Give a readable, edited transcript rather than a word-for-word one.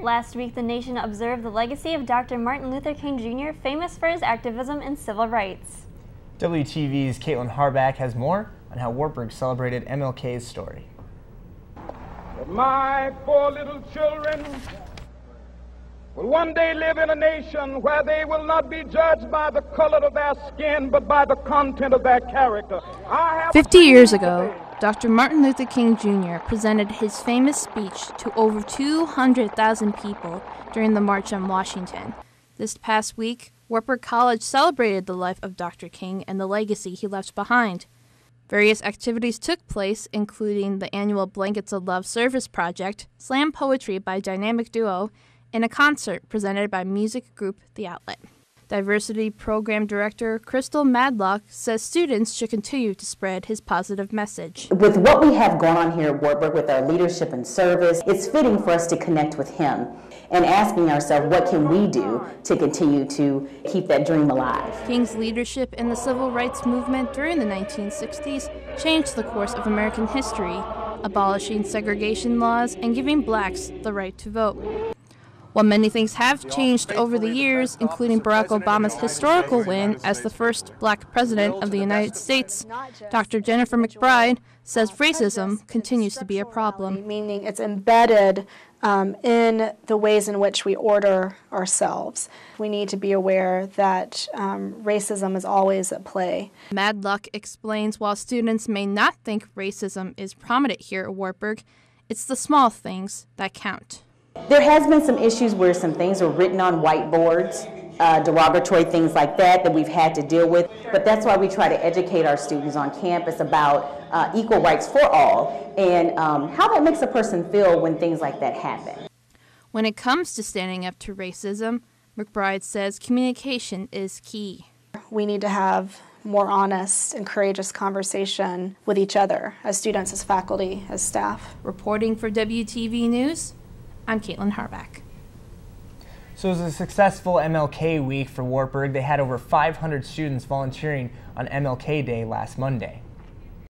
Last week, the nation observed the legacy of Dr. Martin Luther King Jr., famous for his activism in civil rights. WTV's Caitlin Harback has more on how Wartburg celebrated MLK's story. My poor little children will one day live in a nation where they will not be judged by the color of their skin, but by the content of their character. 50 years ago, Dr. Martin Luther King Jr. presented his famous speech to over 200,000 people during the March on Washington. This past week, Wartburg College celebrated the life of Dr. King and the legacy he left behind. Various activities took place, including the annual Blankets of Love service project, slam poetry by dynamic duo, and a concert presented by music group The Outlet. Diversity Program Director Crystal Madlock says students should continue to spread his positive message. With what we have going on here at Wartburg with our leadership and service, it's fitting for us to connect with him and asking ourselves, what can we do to continue to keep that dream alive? King's leadership in the civil rights movement during the 1960s changed the course of American history, abolishing segregation laws and giving blacks the right to vote. While many things have changed over the years, including Barack Obama's historical win as the first black president of the United States, Dr. Jennifer McBride says racism continues to be a problem. Meaning it's embedded in the ways in which we order ourselves. We need to be aware that racism is always at play. Madlock explains while students may not think racism is prominent here at Wartburg, it's the small things that count. There has been some issues where some things are written on whiteboards, derogatory things like that we've had to deal with. But that's why we try to educate our students on campus about equal rights for all and how that makes a person feel when things like that happen. When it comes to standing up to racism, McBride says communication is key. We need to have more honest and courageous conversation with each other, as students, as faculty, as staff. Reporting for WTV News, I'm Caitlin Harback. So it was a successful MLK week for Wartburg. They had over 500 students volunteering on MLK Day last Monday.